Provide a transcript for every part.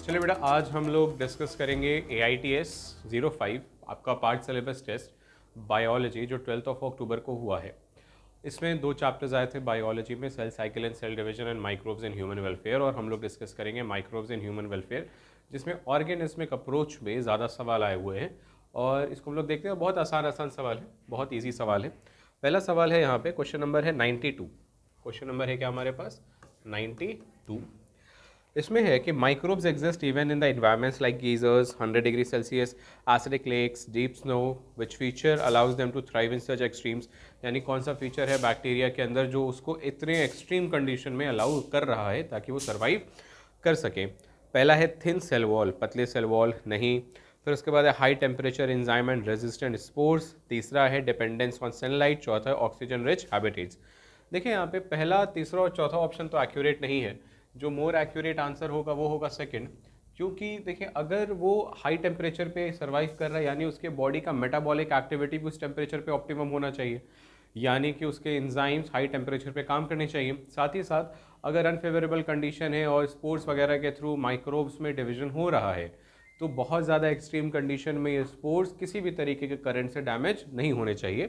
चलिए बेटा, आज हम लोग डिस्कस करेंगे AITS 05 आपका पार्ट सिलेबस टेस्ट बायोलॉजी जो 12 अक्टूबर को हुआ है। इसमें 2 चैप्टर्स आए थे बायोलॉजी में, cell cycle and cell division and microbes in human welfare, और हम लोग डिस्कस करेंगे माइक्रोब्स इन ह्यूमन वेलफेयर जिसमें ऑर्गेनिज्मिक अप्रोच में ज़्यादा सवाल आए हुए हैं। और इसको हम लोग देखते हैं, बहुत आसान आसान सवाल है, बहुत ईजी सवाल है। पहला सवाल है यहाँ पे, क्वेश्चन नंबर है 92। क्वेश्चन नंबर है क्या हमारे पास? 92। इसमें है कि microbes exist even in the environments like geysers, 100 degree Celsius, acidic lakes, deep snow, which feature allows them to thrive in such extremes. यानी कौन सा फीचर है बैक्टीरिया के अंदर जो उसको इतने एक्सट्रीम कंडीशन में अलाउ कर रहा है ताकि वो सर्वाइव कर सके। पहला है थिन सेल वॉल, पतले सेल वॉल नहीं। फिर उसके बाद है high temperature enzyme and resistant spores. तीसरा है डिपेंडेंस ऑन सनलाइट। चौथा है ऑक्सीजन रिच हैबिटेट्स। देखिए यहाँ पे पहला, तीसरा और चौथा ऑप्शन तो एक्यूरेट नहीं है। जो मोर एक्यूरेट आंसर होगा वो होगा सेकंड, क्योंकि देखिए अगर वो हाई टेम्परेचर पे सर्वाइव कर रहा है यानी उसके बॉडी का मेटाबॉलिक एक्टिविटी भी उस टेम्परेचर पे ऑप्टिमम होना चाहिए, यानी कि उसके एंजाइम्स हाई टेम्परेचर पे काम करने चाहिए। साथ ही साथ अगर अनफेवरेबल कंडीशन है और स्पोर्स वगैरह के थ्रू माइक्रोब्स में डिवीजन हो रहा है तो बहुत ज़्यादा एक्सट्रीम कंडीशन में ये स्पोर्स किसी भी तरीके के करंट से डैमेज नहीं होने चाहिए।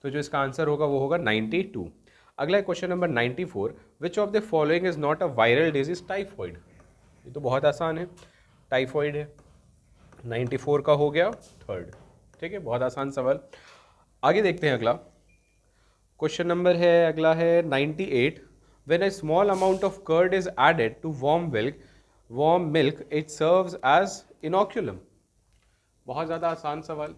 तो जो इसका आंसर होगा वो होगा 92। अगला question number 94, which of the following is not a viral disease? Typhoid. ये तो बहुत आसान है, टाइफॉइड है। 94 का हो गया थर्ड। ठीक है, बहुत आसान सवाल। आगे देखते हैं अगला क्वेश्चन नंबर है, अगला है 98। When a small amount of curd is added to warm milk it serves as inoculum. बहुत ज़्यादा आसान सवाल।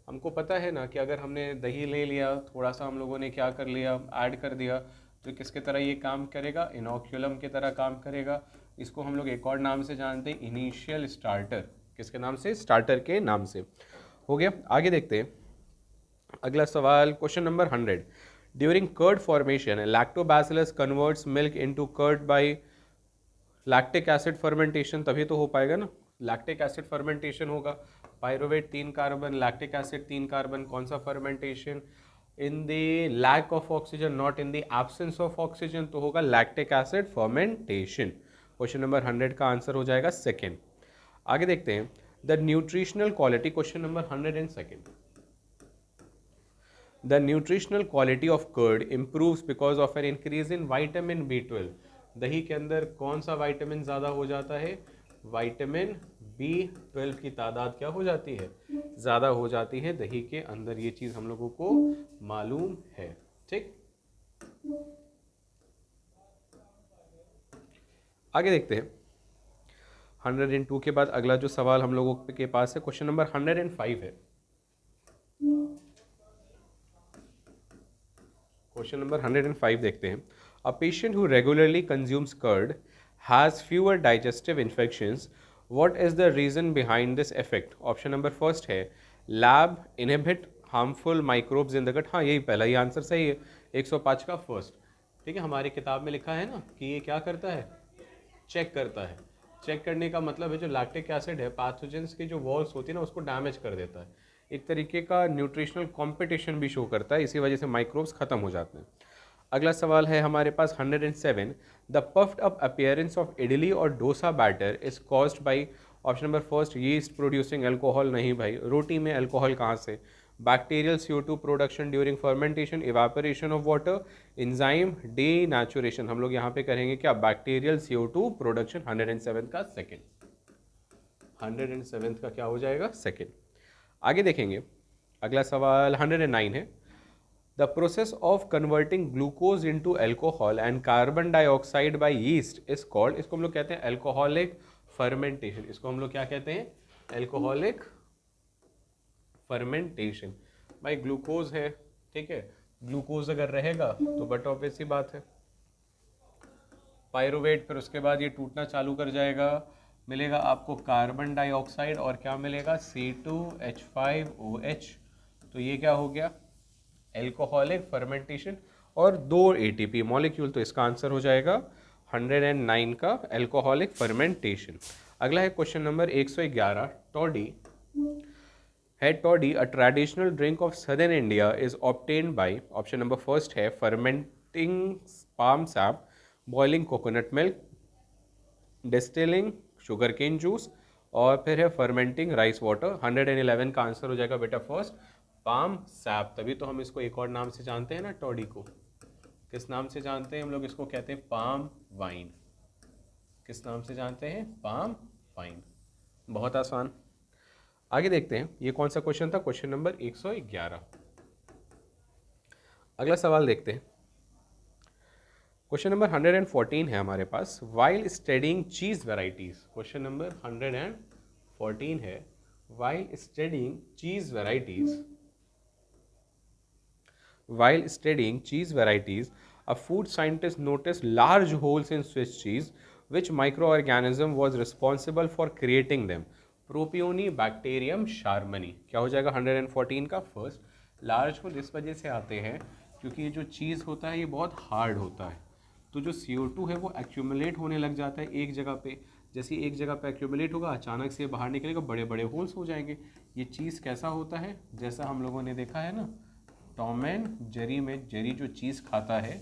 हमको पता है ना कि अगर हमने दही ले लिया, थोड़ा सा हम लोगों ने क्या कर लिया, ऐड कर दिया, तो किसके तरह ये काम करेगा? इनोक्यूलम की तरह काम करेगा। इसको हम लोग एक और नाम से जानते हैं, इनिशियल स्टार्टर। किसके नाम से? स्टार्टर के नाम से। हो गया, आगे देखते हैं अगला सवाल, question number 100। During curd formation lactobacillus converts milk into curd by lactic acid fermentation. तभी तो हो पाएगा ना, लैक्टिक एसिड फर्मेंटेशन होगा। Pyruvate 3 carbon, lactic acid 3 carbon, कौन सा fermentation? In the lack of oxygen, not in the absence of oxygen, तो होगा lactic acid fermentation. Question number 100 का आंसर हो जाएगा सेकेंड। आगे देखते हैं the nutritional quality, question number 102। The nutritional quality of curd improves because of an increase in vitamin B12। दही के अंदर कौन सा विटामिन ज़्यादा हो जाता है? विटामिन B12 की तादाद क्या हो जाती है? ज़्यादा हो जाती है दही के अंदर। ये चीज़ हम लोगों को मालूम है। ठीक, आगे देखते हैं 102 के बाद अगला जो सवाल हम लोगों के पास है, क्वेश्चन नंबर 105 है। क्वेश्चन नंबर 105 देखते हैं। A patient who regularly consumes curd has fewer digestive infections. What is the reason behind this effect? Option number first है LAB inhibit harmful microbes in the gut. हाँ, यही पहला ही answer सही है, 105 का फर्स्ट। ठीक है, हमारी किताब में लिखा है ना कि ये क्या करता है? चेक करता है। चेक करने का मतलब है जो लैक्टिक एसिड है पैथोजेंस की जो वॉल्स होती है ना उसको डैमेज कर देता है। एक तरीके का न्यूट्रिशनल कंपटीशन भी शो करता है, इसी वजह से माइक्रोब्स खत्म हो जाते हैं। अगला सवाल है हमारे पास 107। The puffed up appearance of idli और dosa batter is caused by, option number first yeast producing alcohol. नहीं भाई, रोटी में अल्कोहल कहाँ से? Bacterial CO2 production during fermentation, evaporation of water, enzyme denaturation. हम लोग यहाँ पे करेंगे क्या? Bacterial CO2 production. 107 का सेकेंड, 107 का क्या हो जाएगा? सेकेंड। आगे देखेंगे अगला सवाल 109 है। The process of converting glucose into alcohol and carbon dioxide by yeast is called, इसको हम लोग कहते हैं अल्कोहलिक फर्मेंटेशन। इसको हम लोग क्या कहते हैं? Alcoholic fermentation. भाई ग्लूकोज है, ठीक है, ग्लूकोज अगर रहेगा तो बट ऑब्वियस सी बात है पायरुवेट, फिर उसके बाद ये टूटना चालू कर जाएगा, मिलेगा आपको कार्बन डाइऑक्साइड और क्या मिलेगा? C2H5OH। तो ये क्या हो गया? एल्कोहलिक फर्मेंटेशन और 2 ATP मॉलिक्यूल। तो इसका आंसर हो जाएगा 109 का एल्कोहलिक फर्मेंटेशन। अगला है क्वेश्चन नंबर 111। टॉडी है, toddy a traditional drink of southern India is obtained by, option number first है fermenting palm sap, boiling coconut milk, distilling sugar cane juice, और फिर है फर्मेंटिंग राइस वाटर। 111 का answer हो जाएगा बेटा फर्स्ट पाम सैप। तभी तो हम इसको एक और नाम से जानते हैं ना, टॉडी को किस नाम से जानते हैं हम लोग? इसको कहते हैं पाम वाइन। किस नाम से जानते हैं? Palm wine. बहुत आसान। आगे देखते हैं ये कौन सा क्वेश्चन था, क्वेश्चन नंबर 111। अगला सवाल देखते हैं, क्वेश्चन नंबर 114 है हमारे पास। वाइल स्टडिंग चीज वेराइटीज, क्वेश्चन नंबर 114 है। वाइल स्टडिंग चीज varieties, while studying cheese varieties, a food scientist noticed large holes in Swiss cheese. Which microorganism was responsible for creating them? Propionibacterium sharmani। क्या हो जाएगा 114 का? First, large whole इस वजह से आते हैं क्योंकि ये जो चीज़ होता है ये बहुत हार्ड होता है, तो जो CO2 है वो एक्यूमुलेट होने लग जाता है एक जगह पे। जैसे एक जगह पे एक्यूमुलेट होगा, अचानक से बाहर निकलेगा, बड़े बड़े होल्स हो जाएंगे। ये चीज़ कैसा होता है? जैसा हम लोगों ने देखा है ना टॉम एंड जेरी में, जेरी जो चीज़ खाता है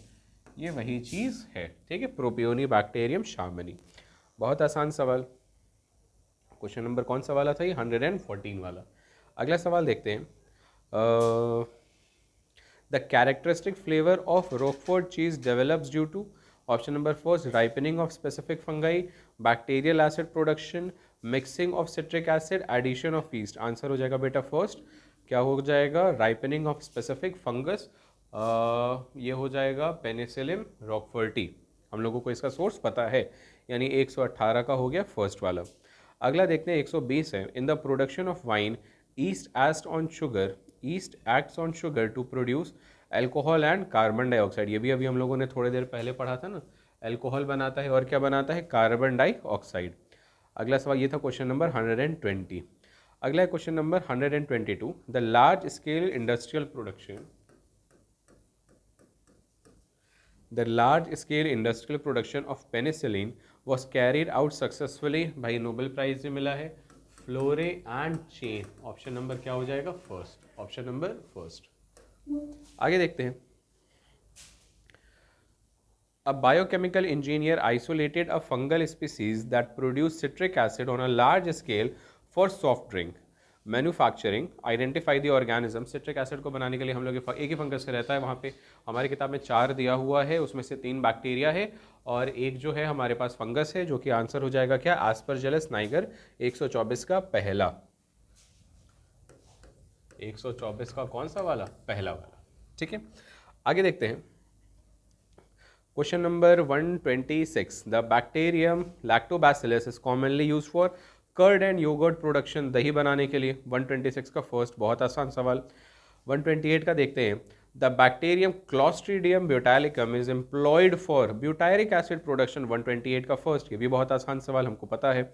ये वही चीज़ है, ठीक है। प्रोपियोनिबैक्टीरियम शार्मनी। बहुत आसान सवाल। क्वेश्चन नंबर कौन सा वाला था ये? 114 वाला। अगला सवाल देखते हैं। The characteristic flavour of Roquefort cheese develops due to, option number first ripening of specific fungi, bacterial acid production, mixing of citric acid, addition of yeast. Answer हो जाएगा बेटा फर्स्ट, क्या हो जाएगा? Ripening of specific fungus. ये हो जाएगा Penicillium Roquefort. हम लोगों को इसका सोर्स पता है, यानी 118 का हो गया फर्स्ट वाला। अगला देखते हैं 120 है। In the production of wine yeast acts on sugar to produce alcohol and carbon dioxide. ये भी अभी हम लोगों ने थोड़ी देर पहले पढ़ा था ना, एल्कोहल बनाता है और क्या बनाता है? Carbon dioxide. अगला सवाल ये था क्वेश्चन नंबर 120। अगला है question number 122। The large scale industrial production of penicillin was carried out successfully. भाई नोबेल प्राइज से मिला है फ्लोरे एंड चेन। ऑप्शन नंबर क्या हो जाएगा? First, option number first. आगे देखते हैं। A biochemical engineer isolated a fungal species that produced citric acid on a large scale for soft drink manufacturing. Identify the organism. citric acid को बनाने के लिए हम लोग एक ही फंगस रहता है, वहाँ पे हमारी किताब में 4 दिया हुआ है, उसमें से 3 बैक्टीरिया है और एक जो है हमारे पास फंगस है, जो कि आंसर हो जाएगा क्या? Aspergillus Niger. 124 का पहला, 124 का कौन सा वाला? पहला वाला, ठीक है। आगे देखते हैं question number 126। The bacterium lactobacillus is commonly use for curd and yoghurt production, दही बनाने के लिए। 126 का फर्स्ट, बहुत आसान सवाल। 128 का देखते हैं। The bacterium Clostridium butylicum is employed for butyric acid production. 128 का फर्स्ट, ये भी बहुत आसान सवाल, हमको पता है।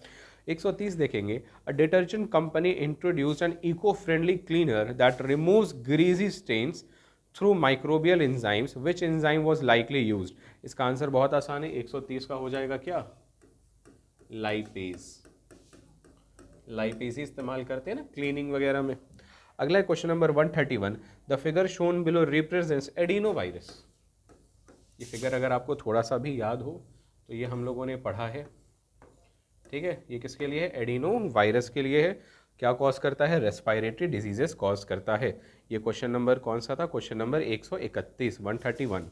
130 देखेंगे। A detergent company introduced an eco friendly cleaner that removes greasy stains through microbial enzymes, which enzyme was likely used. इसका आंसर बहुत आसान है, 130 का हो जाएगा क्या? लाइपेज। लाइपेज ही इस्तेमाल करते हैं ना क्लीनिंग वगैरह में। अगला question number 131। The figure shown below represents adeno virus. ये फिगर अगर आपको थोड़ा सा भी याद हो तो ये हम लोगों ने पढ़ा है, ठीक है। ये किसके लिए है? एडिनो वायरस के लिए है। क्या कॉज करता है? रेस्पिरेटरी डिजीजेस कॉज करता है। ये क्वेश्चन नंबर कौन सा था? Question number 131, 131।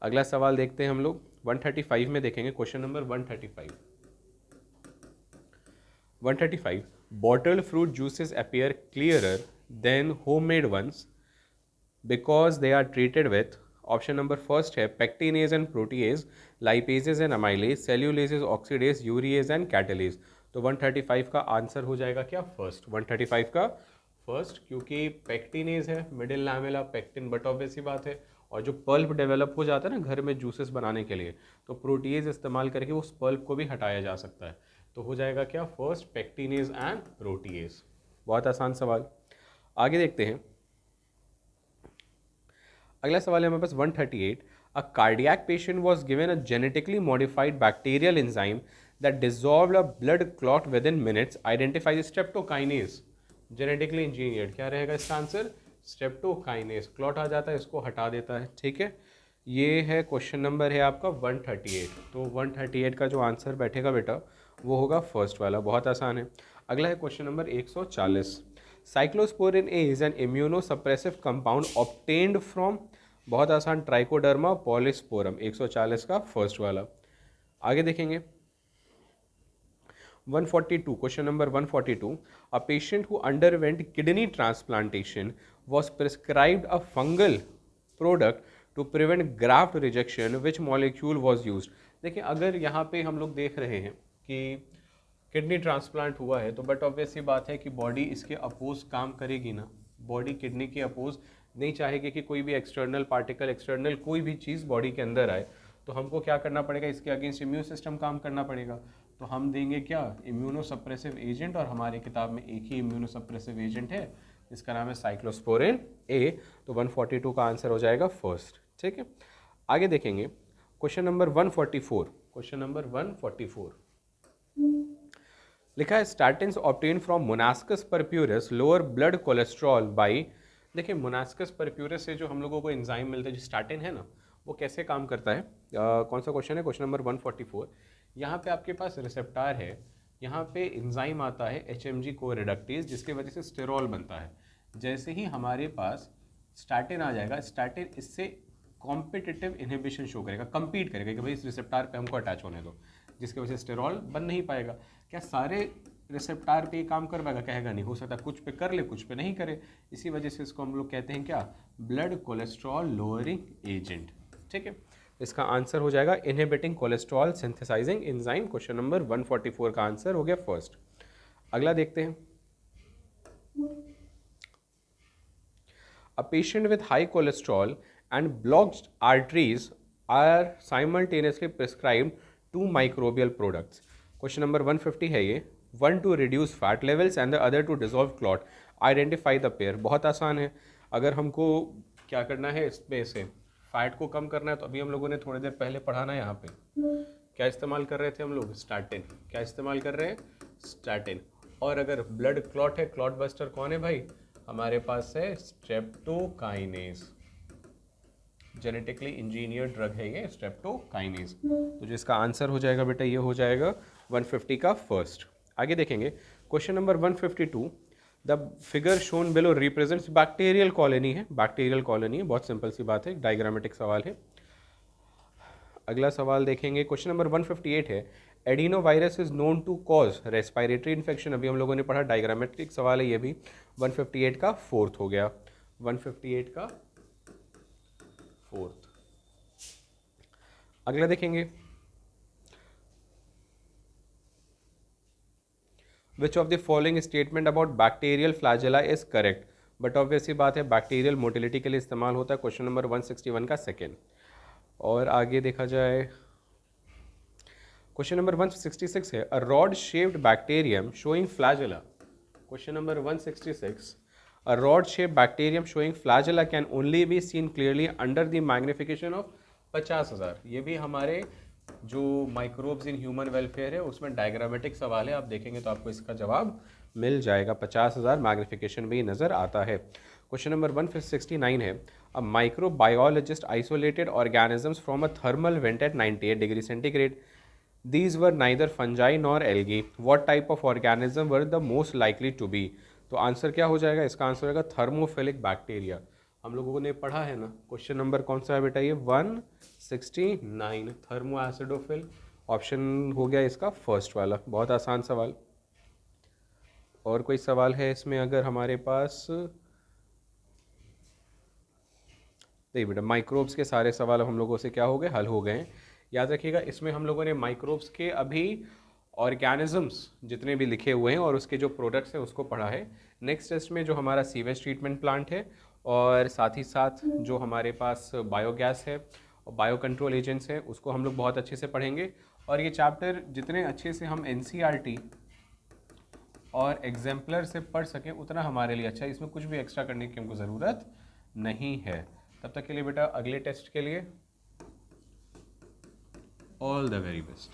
अगला सवाल देखते हैं हम लोग 135 में देखेंगे। Question number 135। Bottled fruit juices appear clearer than homemade ones because they are treated with, option number first है pectinase and protease, lipases and amylase, cellulases, oxidase, urease and catalase. तो 135 का आंसर हो जाएगा क्या? फर्स्ट, 135 का first, क्योंकि pectinase है, middle lamella pectin, but obvious सी बात है। और जो पल्प डेवलप हो जाता है ना घर में जूसेस बनाने के लिए, तो प्रोटीएज इस्तेमाल करके उस पल्प को भी हटाया जा सकता है। तो हो जाएगा क्या? First, pectinase and protease. बहुत आसान सवाल। आगे देखते हैं। अगला सवाल है हमारे पास 138। A cardiac patient was given a genetically modified bacterial enzyme that dissolved a blood clot within minutes. Identify the streptokinase. Genetically engineered, क्या रहेगा इसका आंसर? स्ट्रेप्टोकाइनेस। क्लॉट आ जाता है, इसको हटा देता है, ठीक है। ये है क्वेश्चन नंबर है आपका 138। तो 138 का जो आंसर बैठेगा बेटा वो होगा फर्स्ट वाला, बहुत आसान है। अगला है question number 140। Cyclosporin A is an immunosuppressive compound obtained from, बहुत आसान, ट्राइकोडर्मा पॉलिस्पोरम, 140 का फर्स्ट वाला। आगे देखेंगे 142, question number 142। A patient who underwent kidney transplantation was prescribed a fungal product to prevent graft rejection, which molecule was used। देखिए अगर यहाँ पे हम लोग देख रहे हैं कि किडनी ट्रांसप्लांट हुआ है तो बट ऑब्वियस सी बात है कि बॉडी इसके अपोज काम करेगी ना, बॉडी किडनी के अपोज नहीं चाहेगी कि कोई भी एक्सटर्नल पार्टिकल, एक्सटर्नल कोई भी चीज़ बॉडी के अंदर आए, तो हमको क्या करना पड़ेगा, इसके अगेंस्ट इम्यून सिस्टम काम करना पड़ेगा। तो हम देंगे क्या, इम्यूनोसप्रेसिव एजेंट, और हमारे किताब में एक ही इम्यूनोसप्रेसिव एजेंट है, इसका नाम है साइक्लोस्पोरिन ए। तो 142 का आंसर हो जाएगा फर्स्ट। ठीक है, आगे देखेंगे क्वेश्चन नंबर 144। क्वेश्चन नंबर 144 लिखा है statins obtained from Monascus purpureus lower blood cholesterol by. देखिए मोनास्कस परप्यूरस से जो हम लोगों को एंजाइम मिलता है, जो स्टैटिन है ना, वो कैसे काम करता है, कौन सा क्वेश्चन है, क्वेश्चन नंबर 144। यहाँ पे आपके पास रिसेप्टार है, यहाँ पे एंजाइम आता है HMG को रिडक्टेज, जिसकी वजह से स्टेरॉल बनता है। जैसे ही हमारे पास स्टैटिन आ जाएगा, स्टैटिन इससे कॉम्पिटिटिव इनहिबिशन शो करेगा, कंपीट करेगा कि भाई इस रिसेप्टार पे हमको अटैच होने दो, जिसकी वजह से स्टेरॉल बन नहीं पाएगा। क्या सारे रिसेप्टार पे काम कर पाएगा, कहेगा नहीं, हो सकता कुछ पे कर ले कुछ पे नहीं करे, इसी वजह से इसको हम लोग कहते हैं क्या, ब्लड कोलेस्ट्रॉल लोअरिंग एजेंट। ठीक है, इसका आंसर हो जाएगा inhibiting cholesterol synthesising enzyme. Question number 144 का आंसर हो गया फर्स्ट। अगला देखते हैं, a patient with high cholesterol and blocked arteries are simultaneously prescribed 2 microbial products. Question number 150 है ये, 1 to reduce fat levels and the other to dissolve clot, identify the pair. बहुत आसान है, अगर हमको क्या करना है, इसमें से फैट को कम करना है, तो अभी हम लोगों ने थोड़ी देर पहले पढ़ा ना, यहाँ पे क्या इस्तेमाल कर रहे थे हम लोग, स्टैटिन। क्या इस्तेमाल कर रहे हैं, स्टैटिन। और अगर ब्लड क्लॉट है, क्लॉट बस्टर कौन है भाई, हमारे पास है स्ट्रेप्टोकाइनेज, जेनेटिकली इंजीनियर्ड ड्रग है ये स्ट्रेप्टोकाइनेज। तो जिसका आंसर हो जाएगा बेटा, ये हो जाएगा 150 का फर्स्ट। आगे देखेंगे question number 152। The figure shown below represents bacterial colony है, बैक्टीरियल कॉलोनी है, बहुत सिंपल सी बात है, डायग्रामेटिक सवाल है। अगला सवाल देखेंगे क्वेश्चन नंबर 158 है, adenovirus is known to cause respiratory infection, अभी हम लोगों ने पढ़ा, डायग्रामेटिक सवाल है ये भी। 158 का फोर्थ हो गया, 158 का फोर्थ। अगला देखेंगे, which of the following statement about bacterial flagella is correct, but obviously बात है बैक्टीरियल मोटिलिटी के लिए इस्तेमाल होता है। क्वेश्चन नंबर 161 का सेकेंड। और आगे देखा जाए क्वेश्चन नंबर 166 है, a rod shaped bacterium showing flagella. Question number 166, a rod shaped bacterium showing flagella can only be seen clearly under the magnification of 50,000। ये भी हमारे जो माइक्रोब्स इन ह्यूमन वेलफेयर है उसमें डायग्रामेटिक सवाल है, आप देखेंगे तो आपको इसका जवाब मिल जाएगा, 50,000 मैग्निफिकेशन में ही नज़र आता है। क्वेश्चन नंबर 169 है, a microbiologist isolated organisms from a thermal went eight 98 degree centigrade. These were neither fungi nor algae. What type of organism were the most likely to be? तो आंसर क्या हो जाएगा, इसका आंसर होगा thermophilic bacteria. हम लोगों ने पढ़ा है ना, क्वेश्चन नंबर कौन सा है बेटा, ये 169, थर्मो एसिडोफिल। ऑप्शन हो गया इसका फर्स्ट वाला, बहुत आसान सवाल। और कोई सवाल है इसमें अगर हमारे पास, नहीं बेटा, माइक्रोब्स के सारे सवाल हम लोगों से क्या हो गए, हल हो गए हैं। याद रखिएगा इसमें हम लोगों ने माइक्रोब्स के अभी ऑर्गेनिजम्स जितने भी लिखे हुए हैं और उसके जो प्रोडक्ट्स हैं उसको पढ़ा है। नेक्स्ट टेस्ट में जो हमारा सीवेज ट्रीटमेंट प्लांट है और साथ ही साथ जो हमारे पास बायोगैस है और बायो कंट्रोल एजेंट्स हैं उसको हम लोग बहुत अच्छे से पढ़ेंगे। और ये चैप्टर जितने अच्छे से हम NCERT और एग्जाम्पलर से पढ़ सकें उतना हमारे लिए अच्छा है, इसमें कुछ भी एक्स्ट्रा करने की हमको ज़रूरत नहीं है। तब तक के लिए बेटा अगले टेस्ट के लिए ऑल द वेरी बेस्ट।